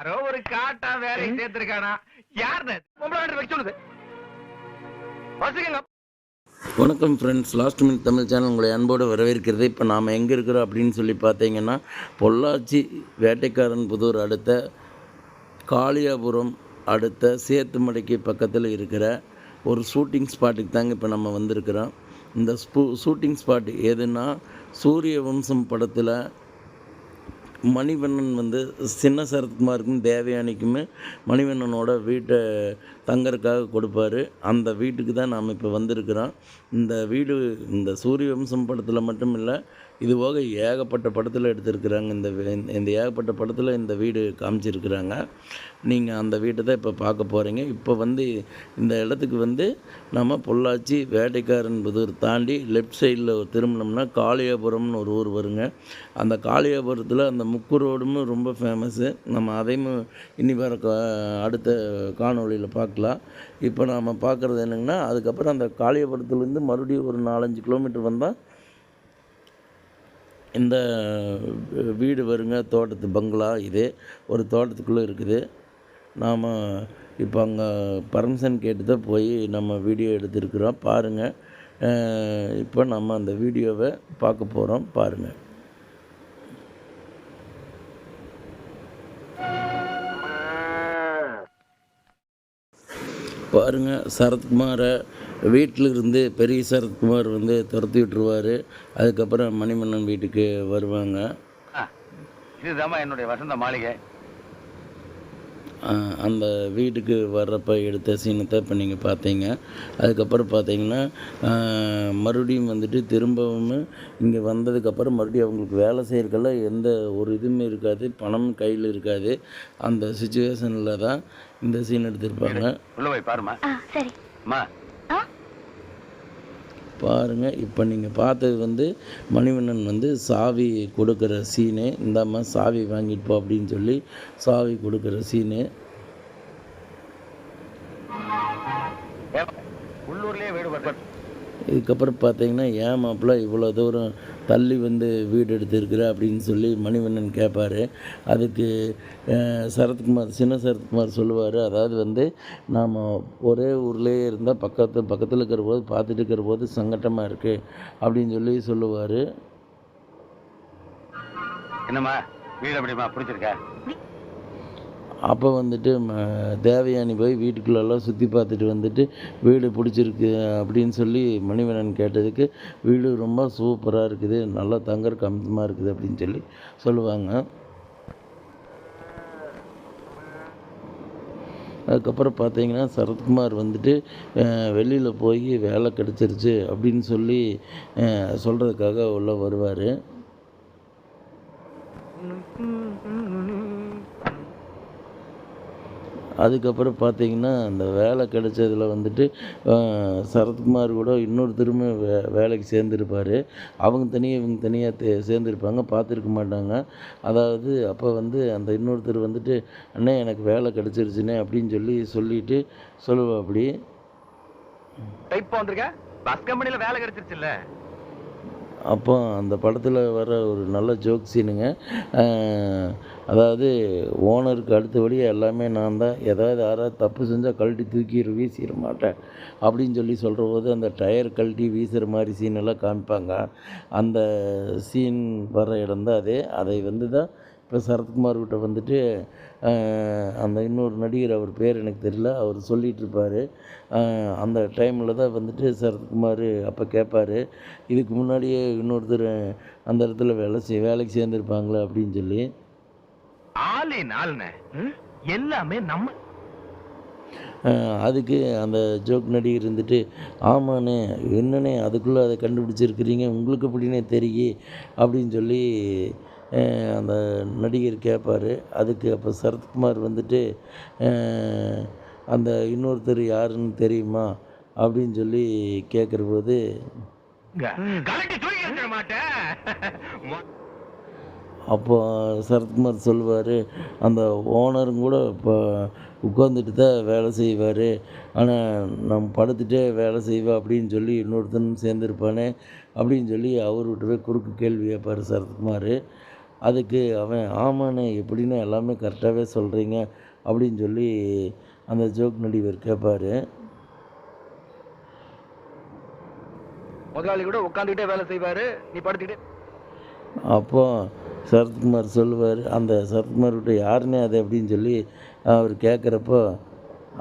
யாரோ ஒரு காட்டா வேலையை சேர்த்திருக்கானா? யாருன்னு பொம்பளை வைக்க சொல்லுது. வணக்கம் friends, last minute Tamil channel உங்களை அன்போடு வரவேற்கிறது. இப்போ நாம் எங்கே இருக்கிறோம் அப்படின்னு சொல்லி பார்த்தீங்கன்னா, பொள்ளாச்சி வேட்டைக்காரன் புதூர் அடுத்த காளியாபுரம் அடுத்த சேத்துமடைக்கு பக்கத்தில் இருக்கிற ஒரு ஷூட்டிங் ஸ்பாட்டுக்கு தாங்க இப்போ நம்ம வந்திருக்கிறோம். இந்த ஷூட்டிங் ஸ்பாட் எதுன்னா, சூரிய வம்சம் படத்தில் மணிவண்ணன் சின்ன சரத்குமாருக்கும் தேவயானிக்குமே மணிவண்ணனோட வீட்டை தங்கறதுக்காக கொடுப்பார். அந்த வீட்டுக்கு தான் நாம் இப்போ வந்திருக்கிறோம். இந்த வீடு இந்த சூரிய வம்சம் படத்தில் மட்டும் இல்லை, இது போக ஏகப்பட்ட படத்தில் எடுத்திருக்கிறாங்க. இந்த ஏகப்பட்ட படத்தில் இந்த வீடு காமிச்சிருக்கிறாங்க. நீங்கள் அந்த வீட்டை தான் இப்போ பார்க்க போகிறீங்க. இப்போ இந்த இடத்துக்கு நம்ம பொள்ளாச்சி வேட்டைக்காரன் புதூர் தாண்டி லெஃப்ட் சைடில் திரும்பினோம்னா காளியாபுரம்னு ஒரு ஊர் வருங்க. அந்த காளியாபுரத்தில் அந்த முக்கு ரோடும் ரொம்ப ஃபேமஸ்ஸு. நம்ம அதையும் இனி வர அடுத்த காணொளியில் பார்க்கலாம். இப்போ நாம் பார்க்குறது என்னங்கன்னா, அதுக்கப்புறம் அந்த காளியாபுரத்துலேருந்து மறுபடியும் ஒரு 4-5 கிலோமீட்டர் வந்தால் இந்த வீடு வருங்க. தோட்டத்து பங்களா இது ஒரு தோட்டத்துக்குள்ளே இருக்குது. நாம் இப்போ அங்கே பர்மிஷன் கேட்டு தான் போய் நம்ம வீடியோ எடுத்துருக்குறோம். பாருங்கள். இப்போ நம்ம அந்த வீடியோவை பார்க்க போகிறோம். பாருங்கள். சரத்குமாரை வீட்டில் இருந்து பெரிய சரத்குமார் துரத்தி விட்டுருவார். அதுக்கப்புறம் மணிவண்ணன் வீட்டுக்கு வருவாங்க. இதுதான் என்னுடைய வசந்த மாளிகை. அந்த வீட்டுக்கு வர்றப்ப எடுத்த சீனத்தை இப்போ நீங்கள் பார்த்தீங்க. அதுக்கப்புறம் பார்த்தீங்கன்னா மறுபடியும் திரும்பவும் இங்கே வந்ததுக்கப்புறம் மறுபடியும் அவங்களுக்கு வேலை செய்கிறதுக்கெல்லாம் எந்த ஒரு இதுவுமே இருக்காது, பணம் கையில் இருக்காது. அந்த சுச்சுவேஷனில் தான் இந்த சீன் எடுத்திருப்பாங்க. பாருங்கள். இப்போ நீங்கள் பார்த்தது மணிவண்ணன் சாவி கொடுக்குற சீனு. இந்தாம்மா சாவி வாங்கிட்டு போ அப்படின்னு சொல்லி சாவி கொடுக்குற சீனு. இதுக்கப்புறம் பார்த்தீங்கன்னா, ஏன் மாப்பிள்ள இவ்வளோ தூரம் தள்ளி வீடு எடுத்திருக்கிற அப்படின்னு சொல்லி மணிவண்ணன் கேட்பார். அதுக்கு சின்ன சரத்குமார் சொல்லுவார், அதாவது நாம் ஒரே ஊர்லேயே இருந்தால் பக்கத்தில் இருக்கிற போது பார்த்துட்டு இருக்கிற போது சங்கட்டமாக இருக்குது அப்படின்னு சொல்லி சொல்லுவார். என்னம்மா வீடு எப்படிமா பிடிச்சிருக்க? அப்போ தேவயானி போய் வீட்டுக்குள்ளெல்லாம் சுற்றி பார்த்துட்டு வீடு பிடிச்சிருக்கு அப்படின்னு சொல்லி மணிவண்ணன் கேட்டதுக்கு, வீடு ரொம்ப சூப்பராக இருக்குது, நல்லா தங்கறதுக்கு அம்சமாக இருக்குது அப்படின்னு சொல்லி சொல்லுவாங்க. அதுக்கப்புறம் பார்த்தீங்கன்னா, சரத்குமார் வெளியில் போய் வேலை கிடச்சிருச்சு அப்படின்னு சொல்லி சொல்கிறதுக்காக உள்ளே வருவார். அதுக்கப்புறம் பார்த்தீங்கன்னா, அந்த வேலை கிடைச்சதில் சரத்குமார் கூட இன்னொருத்தருமே வேலைக்கு சேர்ந்துருப்பார். அவங்க தனியாக இவங்க தனியாக சேர்ந்துருப்பாங்க, பார்த்துருக்க மாட்டாங்க. அதாவது அப்போ அந்த இன்னொருத்தர் அண்ணே எனக்கு வேலை கிடச்சிருச்சுண்ணே அப்படின்னு சொல்லிட்டு சொல்லுவாப்படி. இப்போ வந்திருக்கேன், பஸ் கம்பெனியில் வேலை கிடச்சிருச்சுல்ல. அப்போ அந்த படத்தில் வர ஒரு நல்ல ஜோக் சீனுங்க. அதாவது ஓனருக்கு அடுத்தபடியாக எல்லாமே நான் தான், யாராவது தப்பு செஞ்சால் கழட்டி தூக்கி வீசிட மாட்டேன் அப்படின்னு சொல்கிற போது அந்த டயர் கழட்டி வீசுகிற மாதிரி சீனெல்லாம் காமிப்பாங்க. அந்த சீன் வர இடம் தான் அது. அதை தான் இப்போ சரத்குமார் கிட்ட அந்த இன்னொரு நடிகர், அவர் பேர் எனக்கு தெரியல, அவர் சொல்லிகிட்டு இருப்பார். அந்த டைமில் தான் சரத்குமார் அப்போ கேட்பார், இதுக்கு முன்னாடியே இன்னொருத்தர் அந்த இடத்துல வேலைக்கு சேர்ந்துருப்பாங்களே அப்படின்னு சொல்லி. எல்லாமே நம்ம அதுக்கு அந்த ஜோக் நடிகர் ஆமாண்ணே என்னண்ணே அதுக்குள்ளே அதை கண்டுபிடிச்சிருக்கிறீங்க, உங்களுக்கு எப்படின்னே தெரியும் அப்படின்னு சொல்லி அந்த நடிகர் கேட்பார். அதுக்கு அப்போ சரத்குமார் அந்த இன்னொருத்தர் யாருன்னு தெரியுமா அப்படின்னு சொல்லி கேட்குற போது, அப்போ சரத்குமார் சொல்லுவார், அந்த ஓனரும் கூட இப்போ உட்காந்துட்டு தான் வேலை செய்வார், ஆனால் நம்ம படுத்துகிட்டே வேலை செய்வேன் அப்படின்னு சொல்லி இன்னொருத்தனும் சேர்ந்துருப்பானே அப்படின்னு சொல்லி அவர்கிட்ட போய் குறுக்கு கேள்வி கேட்பார் சரத்குமார். அதுக்கு அவன் ஆமாண்ணே எப்படின்னு எல்லாமே கரெக்டாகவே சொல்கிறீங்க அப்படின்னு சொல்லி அந்த ஜோக் நடிகர் கேட்பார். முதலாளி கூட உட்காந்துக்கிட்டே வேலை செய்வாரு, நீ படுத்துக்கிட்டே. அப்போ சரத்குமார் சொல்லுவார், அந்த சரத்குமார்கிட்ட யாருன்னே அது அப்படின்னு சொல்லி அவர் கேட்குறப்போ,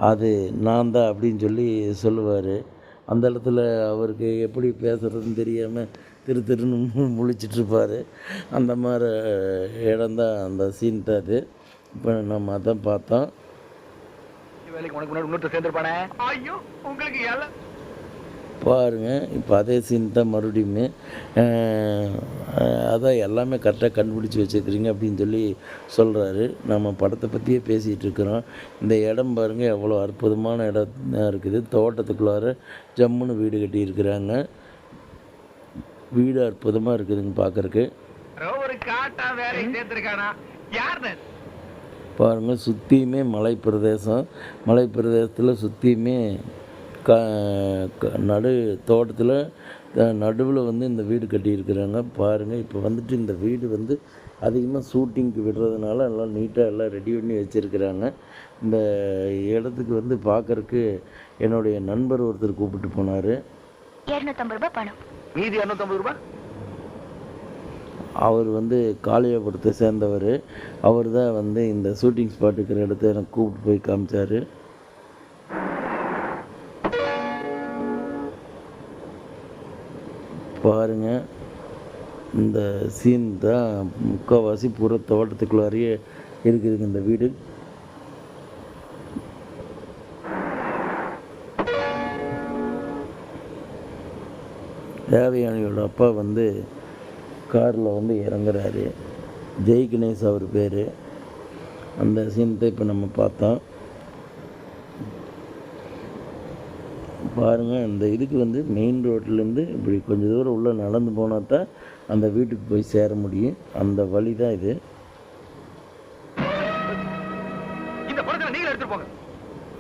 அது நான் தான் அப்படின்னு சொல்லி சொல்லுவார். அந்த இடத்துல அவருக்கு எப்படி பேசுகிறதுன்னு தெரியாமல் திரு திருன்னு முழிச்சிட்ருப்பார். அந்த மாதிரி இடம்தான் அந்த சீன் தான் அது. இப்போ நம்ம அதான் பார்த்தோம். வேலைக்கு உனக்கு முன்னாடி இன்னொருத்தர் சேர்ந்துருப்பானே. ஐயோ உங்களுக்கு எல்லாம் பாருங்கள், இப்போ அதே சீன் தான் மறுபடியுமே. அதான் எல்லாமே கரெக்டாக கண்டுபிடிச்சி வச்சுருக்கிறீங்க அப்படின்னு சொல்லி சொல்கிறாரு. நம்ம படத்தை பற்றியே பேசிகிட்டு இருக்கிறோம். இந்த இடம் பாருங்கள் எவ்வளோ அற்புதமான இடம் இருக்குது. தோட்டத்துக்குள்ளார ஜம்முன்னு வீடு கட்டியிருக்கிறாங்க. வீடு அற்புதமாக இருக்குதுங்க பார்க்குறக்கு. ஒரு காட்டா வேலைக்கு சேர்ந்துருக்கானா யாருன்னு பாருங்கள், சுற்றியுமே மலை பிரதேசம். மலை பிரதேசத்தில் சுற்றியுமே நடு தோட்டத்தில் நடுவில் வந்து இந்த வீடு கட்டியிருக்கிறாங்க. பாருங்கள், இப்போ வந்துட்டு இந்த வீடு வந்து அதிகமாக ஷூட்டிங்க்கு விடுறதுனால எல்லாம் நீட்டாக எல்லாம் ரெடி பண்ணி வச்சுருக்கிறாங்க. இந்த இடத்துக்கு வந்து பார்க்குறக்கு என்னுடைய நண்பர் ஒருத்தர் கூப்பிட்டு போனார். 250 ரூபாய் பணம். மீதி 250 ரூபாய். அவர் வந்து காளியாபுரத்தை சேர்ந்தவர். அவர் தான் வந்து இந்த ஷூட்டிங் ஸ்பாட் இருக்கிற இடத்த எனக்கு கூப்பிட்டு போய் காமிச்சார். பாருங்கள், இந்த சீன் தான் முக்கால்வாசி பூரா தோட்டத்துக்குள்ளாரையே இருக்குதுங்க இந்த வீடு. தேவயானியோட அப்பா வந்து காரில் வந்து இறங்குறாரு. ஜெய் கணேஷ் அவர் பேர். அந்த சீன் தான் இப்போ நம்ம பார்த்தோம். பாருங்கள், இந்த இதுக்கு வந்து மெயின் ரோட்லேருந்து இப்படி கொஞ்சம் தூரம் உள்ளே நடந்து போனால் தான் அந்த வீட்டுக்கு போய் சேர முடியும். அந்த வழி தான் இது.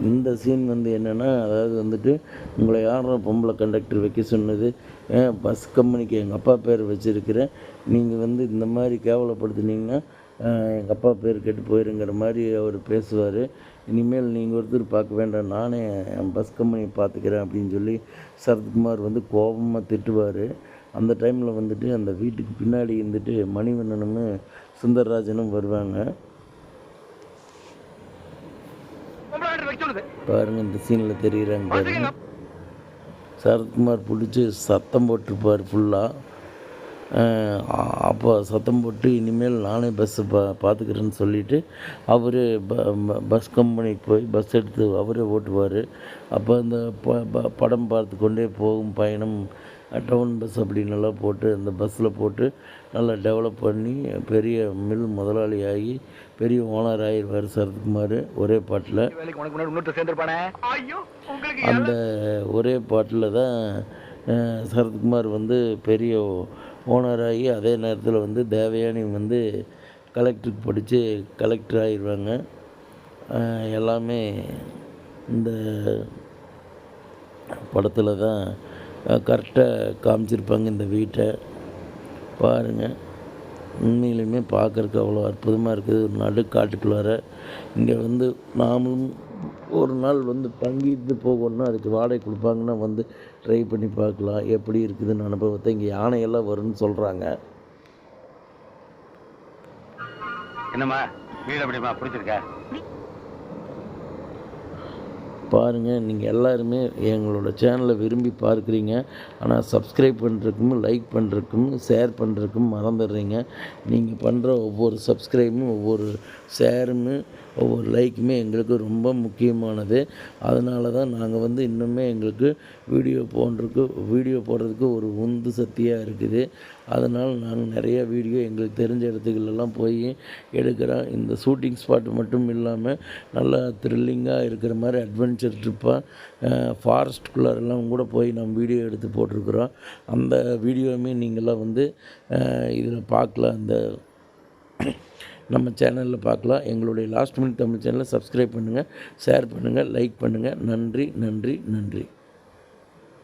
இந்த சீன் வந்து என்னென்னா, அதாவது வந்துட்டு உங்களை யாரும் பொம்பளை கண்டக்டர் வைக்க சொன்னது, பஸ் கம்பெனிக்கு எங்கள் அப்பா பேர் வச்சுருக்கிறேன், நீங்கள் வந்து இந்த மாதிரி கேவலப்படுத்துனீங்கன்னா எங்கள் அப்பா பேர் கெட்டு போயிருங்கிற மாதிரி அவர் பேசுவார். இனிமேல் நீங்கள் ஒருத்தர் பார்க்க வேண்டாம், நானே என் பஸ் கம்பெனியை பார்த்துக்கிறேன் அப்படின்னு சொல்லி சரத்குமார் வந்து கோபமாக திட்டுவார். அந்த டைமில் வந்துட்டு அந்த வீட்டுக்கு பின்னாடி இருந்துட்டு மணிவண்ணனும் சுந்தரராஜனும் வருவாங்க. பாருங்கள், இந்த சீனில் தெரியுறாங்க பாருங்க. சரத்குமார் பிடிச்சி சத்தம் போட்டிருப்பார் ஃபுல்லாக. அப்போ சத்தம் போட்டு இனிமேல் நானே பஸ்ஸை பார்த்துக்கிறேன்னு சொல்லிவிட்டு அவர் பஸ் கம்பெனிக்கு போய் பஸ் எடுத்து அவரே ஓட்டுவார். அப்போ அந்த படம் பார்த்து கொண்டே போகும் பயணம் டவுன் பஸ் அப்படின்னெல்லாம் போட்டு அந்த பஸ்ஸில் போட்டு நல்லா டெவலப் பண்ணி பெரிய மில் முதலாளி ஆகி பெரிய ஓனர் ஆகிடுவார் சரத்குமார் ஒரே பாட்டில். அந்த ஒரே பாட்டில் தான் சரத்குமார் வந்து பெரிய ஓனராகி அதே நேரத்தில் வந்து தேவயானி வந்து கலெக்டருக்கு படித்து கலெக்டர் ஆகிடுவாங்க. எல்லாமே இந்த படத்தில் தான் கரெக்டாக காமிச்சிருப்பாங்க இந்த வீட்டை. பாருங்கள், உண்மையிலுமே பார்க்குறக்கு அவ்வளோ அற்புதமாக இருக்குது. ஒரு நடுக்காட்டுக்குள்ளார இங்கே வந்து நாமளும் ஒரு நாள் வந்து தங்கிட்டு போகணுன்னா அதுக்கு வாடகை கொடுப்பாங்கன்னா வந்து ட்ரை பண்ணி பார்க்கலாம் எப்படி இருக்குதுன்னு அனுபவத்தை. இங்கே யானையெல்லாம் வரும்னு சொல்கிறாங்க. என்னம்மா வீடு அப்படிமா பிடிச்சிருக்கா? பாருங்கள், நீங்கள் எல்லாருமே எங்களோட சேனலை விரும்பி பார்க்குறீங்க. ஆனால் சப்ஸ்கிரைப் பண்ணுறதுக்கும் லைக் பண்ணுறதுக்கும் ஷேர் பண்ணுறதுக்கும் மறந்துடுறீங்க. நீங்கள் பண்ணுற ஒவ்வொரு சப்ஸ்கிரைபும் ஒவ்வொரு ஷேருமே ஒவ்வொரு லைக்குமே எங்களுக்கு ரொம்ப முக்கியமானது. அதனால தான் நாங்கள் வந்து இன்னுமே எங்களுக்கு வீடியோ போடுறதுக்கு ஒரு உந்து சக்தியாக இருக்குது. அதனால் நாங்கள் நிறையா வீடியோ எங்களுக்கு தெரிஞ்ச இடத்துகளெல்லாம் போய் எடுக்கிறோம். இந்த ஷூட்டிங் ஸ்பாட் மட்டும் இல்லாமல் நல்லா த்ரில்லிங்காக இருக்கிற மாதிரி அட்வென்ச்சர் ட்ரிப்பாக ஃபாரஸ்ட்குள்ளாரெல்லாம் கூட போய் நம்ம வீடியோ எடுத்து போட்டிருக்குறோம். அந்த வீடியோவுமே நீங்களாம் வந்து இதில் பார்க்கலாம், இந்த நம்ம சேனலில் பார்க்கலாம். எங்களுடைய லாஸ்ட் மினிட் தமிழ் சேனலை சப்ஸ்கிரைப் பண்ணுங்கள், ஷேர் பண்ணுங்கள், லைக் பண்ணுங்கள். நன்றி நன்றி நன்றி.